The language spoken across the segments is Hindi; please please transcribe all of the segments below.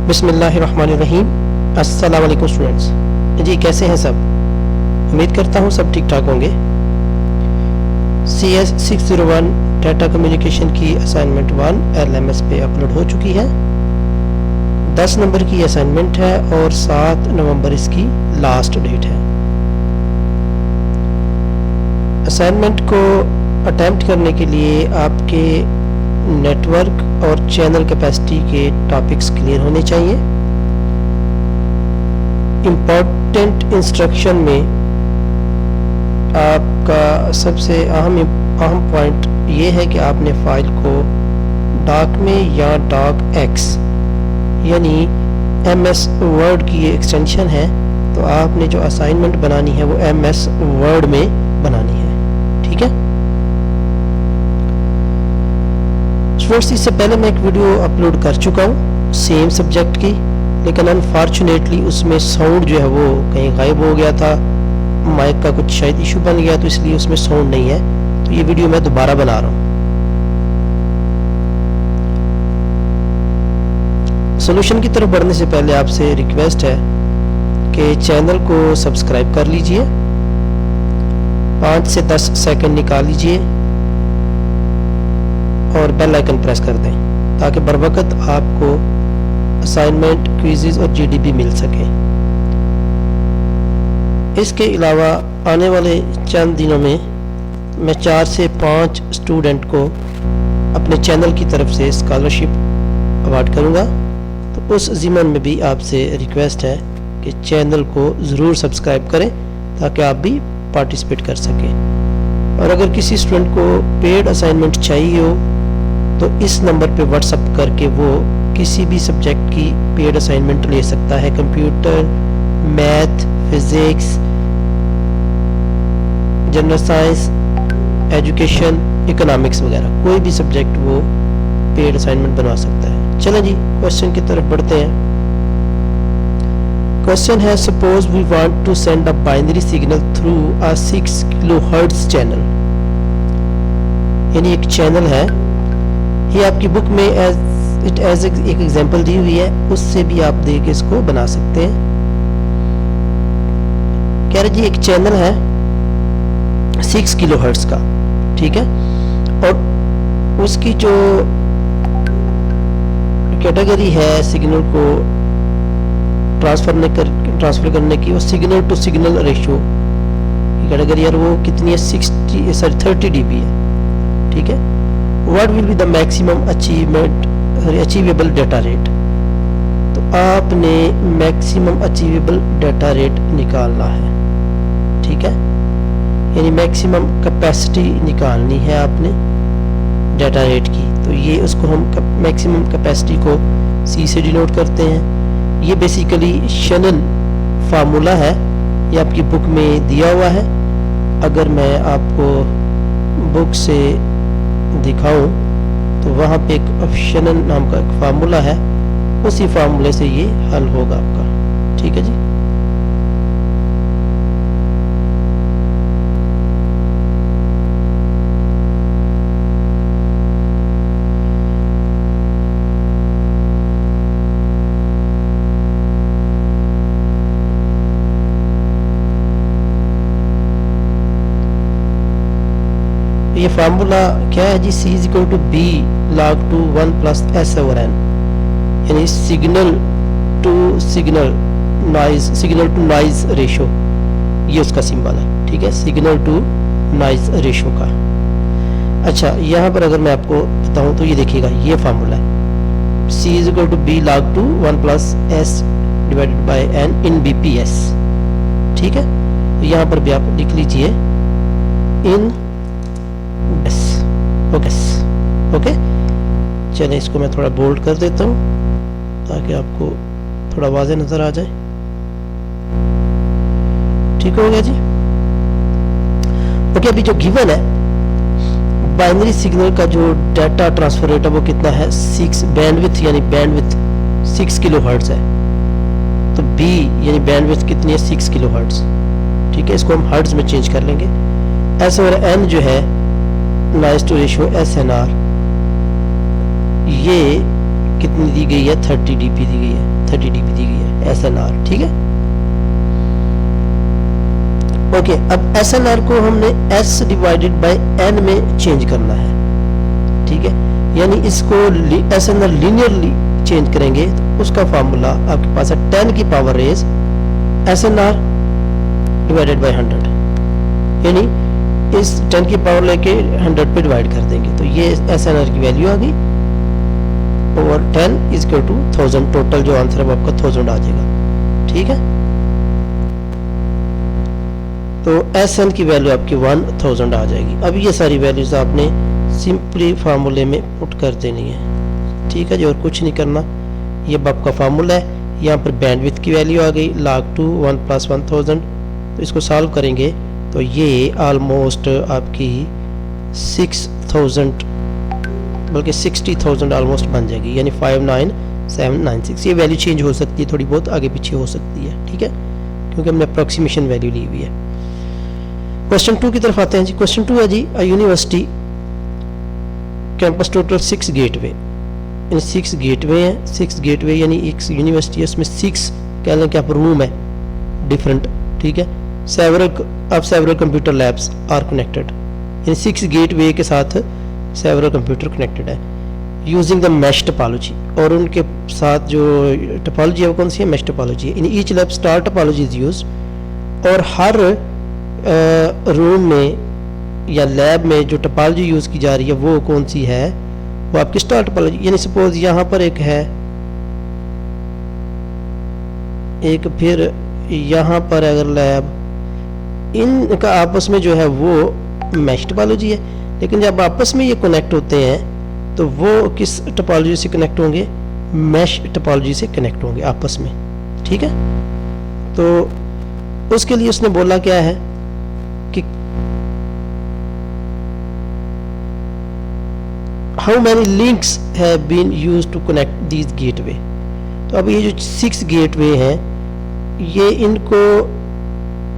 बिस्मिल्लाहिर्रहमानिर्रहीम। अस्सलाम वालेकुम स्टूडेंट्स। जी कैसे हैं सब? उम्मीद करता हूँ सब ठीक ठाक होंगे। CS 601 डाटा कम्युनिकेशन की असाइनमेंट 1 LMS पे अपलोड हो चुकी है। 10 नंबर की असाइनमेंट है और 7 नवंबर इसकी लास्ट डेट है। असाइनमेंट को अटेम्प्ट करने के लिए आपके नेटवर्क और चैनल कैपेसिटी के टॉपिक्स क्लियर होने चाहिए। इम्पोर्टेंट इंस्ट्रक्शन में आपका सबसे अहम पॉइंट ये है कि आपने फाइल को डॉक में या डॉक एक्स यानी MS वर्ड की ये एक्सटेंशन है, तो आपने जो असाइनमेंट बनानी है वो MS वर्ड में बनानी है। ठीक है स्टूडेंट्स, इससे पहले मैं एक वीडियो अपलोड कर चुका हूँ सेम सब्जेक्ट की, लेकिन अनफॉर्चुनेटली उसमें साउंड जो है वो कहीं गायब हो गया था। माइक का कुछ शायद इशू बन गया, तो इसलिए उसमें साउंड नहीं है। तो ये वीडियो मैं दोबारा बना रहा हूँ। सॉल्यूशन की तरफ बढ़ने से पहले आपसे रिक्वेस्ट है कि चैनल को सब्सक्राइब कर लीजिए, 5 से 10 सेकंड निकाल लीजिए और बेल आइकन प्रेस कर दें ताकि बर वक्त आपको असाइनमेंट, क्विज़ेस और GDB मिल सके। इसके अलावा आने वाले चंद दिनों में मैं 4 से 5 स्टूडेंट को अपने चैनल की तरफ से स्कॉलरशिप अवार्ड करूंगा, तो उस ज़िम्मन में भी आपसे रिक्वेस्ट है कि चैनल को ज़रूर सब्सक्राइब करें ताकि आप भी पार्टिसिपेट कर सकें। और अगर किसी स्टूडेंट को पेड असाइनमेंट चाहिए हो तो इस नंबर पे व्हाट्सअप करके वो किसी भी सब्जेक्ट की पेड असाइनमेंट ले सकता है। Computer, math, physics, general science, education, economics वगैरह कोई भी सब्जेक्ट वो पेड असाइनमेंट बनवा सकता है। चलें जी क्वेश्चन की तरफ बढ़ते हैं। क्वेश्चन है, suppose we want to send a binary signal through a 6 kilohertz channel. यानी एक चैनल है, ये आपकी बुक में एक एग्जांपल दी हुई है, उससे भी आप देख के इसको बना सकते हैं। कह रहे जी एक चैनल है 6 किलोहर्ट्ज का, ठीक है, और उसकी जो कैटेगरी है सिग्नल को ट्रांसफर करने की, वो सिग्नल टू सिग्नल रेशियो की कैटेगरी है, वो कितनी है 30 dB है। ठीक है, what will be the maximum achievable data rate. तो आपने मैक्सिमम अचीवेबल डाटा रेट निकालना है। ठीक है, यानी मैक्सिमम कैपेसिटी निकालनी है आपने डाटा रेट की। तो ये उसको हम मैक्सिमम कैपेसिटी को C से डिनोट करते हैं। ये बेसिकली शनन फार्मूला है, ये आपकी बुक में दिया हुआ है। अगर मैं आपको बुक से दिखाऊं तो वहाँ पे एक ऑप्शनल नाम का एक फार्मूला है, उसी फार्मूले से ये हल होगा आपका। ठीक है जी, ये फार्मूला क्या है जी, C = B log 2 1 + S/n, यानी सिग्नल टू नॉइज रेशो, ये उसका सिंबल है। ठीक है, सिग्नल टू नॉइज रेशो का। अच्छा, यहाँ पर अगर मैं आपको बताऊँ तो ये देखिएगा, ये फार्मूला है C = B log 2 1 + S/n in BPS। ठीक है, तो यहाँ पर भी आप लिख लीजिए इन ओके। चलिए इसको मैं थोड़ा बोल्ड कर देता हूँ ताकि आपको थोड़ा वाज़ेह नज़र आ जाए। ठीक हो गया जी। ओके, अभी जो गिवन है बाइनरी सिग्नल का जो डाटा ट्रांसफर रेट है वो कितना है 6 बैंडविड्थ, यानी बैंडविड्थ 6 किलोहर्ट्ज है। तो B यानी बैंडविड्थ कितनी है 6 किलोहर्ट्ज। ठीक है, इसको हम हर्ट्ज में चेंज कर लेंगे। S और N जो है नॉइज टू रेशियो SNR, ये कितनी दी गई है, 30 dp दी गई है, 30 dp दी गई है SNR, ठीक है। ओके, अब SNR को हमने S डिवाइडेड बाय N में चेंज करना है, ठीक है। यानी इसको SNR लीनियरली चेंज करेंगे तो उसका फार्मूला आपके पास है 10 की power raise SNR divided by 100, यानी इस 10 की पावर लेके 100 पे डिवाइड कर देंगे तो ये SNR की वैल्यू आ गई, over 10 is equal to 1000। Total जो आंसर है वो आपका 1000 आ जाएगा, ठीक है। तो SN की वैल्यू आपकी 1000 आ जाएगी। अब ये सारी वैल्यूज आपने सिंपली फार्मूले में पुट कर देनी है, ठीक है जी, और कुछ नहीं करना। ये अब आपका फार्मूला है। यहाँ पर बैंडविड्थ की वैल्यू आ गई log2 1 + 1000। तो इसको सॉल्व करेंगे तो ये ऑलमोस्ट आपकी 6000 बल्कि 60,000 ऑलमोस्ट बन जाएगी, यानी 59796। ये वैल्यू चेंज हो सकती है, थोड़ी बहुत आगे पीछे हो सकती है, ठीक है, क्योंकि हमने अप्रोक्सीमेशन वैल्यू ली हुई है। क्वेश्चन 2 की तरफ आते हैं जी। क्वेश्चन 2 है जी, यूनिवर्सिटी कैंपस टोटल 6 गेटवे, यानी 6 गेटवे हैं। 6 गेटवे यानी एक यूनिवर्सिटी है, उसमें 6 कह लें कि आप रूम है डिफरेंट, ठीक है। Several computer labs are connected, यानी 6 गेटवे के साथ सेवरल कंप्यूटर कनेक्टेड है यूजिंग द मैश टोपोलॉजी, और उनके साथ जो टोपोलॉजी है वो कौन सी है, mesh topology. In each lab star topology is use, और हर रूम में या लैब में जो टोपोलॉजी यूज़ की जा रही है वो कौन सी है, वो आपकी स्टार टोपोलॉजी। यानी सपोज यहाँ पर एक है, एक फिर यहाँ पर अगर लैब, इनका आपस में जो है वो मैश टोपोलॉजी है, लेकिन जब आपस में ये कनेक्ट होते हैं तो वो किस टोपोलॉजी से कनेक्ट होंगे, मैश टोपोलॉजी से कनेक्ट होंगे आपस में, ठीक है। तो उसके लिए उसने बोला क्या है कि how many links have been used to connect these gateway. तो अब ये जो 6 गेटवे हैं, ये इनको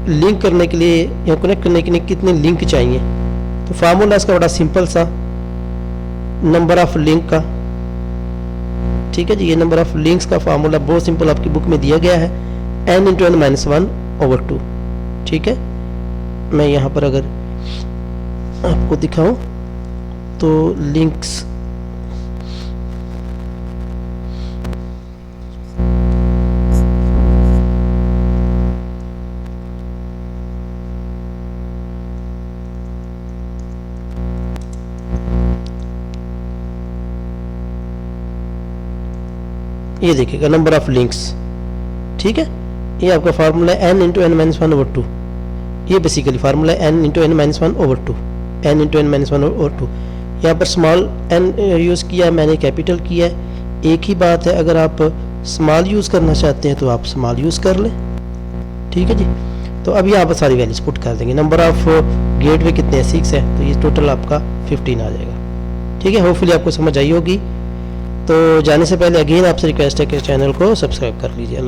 लिंक करने के लिए या कनेक्ट करने के लिए कितने लिंक चाहिए। तो फार्मूला इसका बड़ा सिंपल सा, नंबर ऑफ लिंक का, ठीक है जी। ये नंबर ऑफ लिंक्स का फार्मूला बहुत सिंपल आपकी बुक में दिया गया है, n × n - 1/2, ठीक है। मैं यहाँ पर अगर आपको दिखाऊं तो लिंक्स ये देखिएगा नंबर ऑफ लिंक्स, ठीक है। ये आपका फार्मूला है n × n - 1/2। ये बेसिकली फार्मूला है n × n - 1/2, n × n - 1/2। यहाँ पर स्मॉल n यूज़ किया, मैंने कैपिटल किया है। एक ही बात है, अगर आप स्मॉल यूज़ करना चाहते हैं तो आप स्मॉल यूज़ कर लें, ठीक है जी। तो अब यहाँ पर सारी वैल्यूज पुट कर देंगे। नंबर ऑफ गेटवे कितने हैं, 6 है, तो ये टोटल आपका 15 आ जाएगा, ठीक है। होपफुली आपको समझ आई होगी। तो जाने से पहले अगेन आपसे रिक्वेस्ट है कि चैनल को सब्सक्राइब कर लीजिए।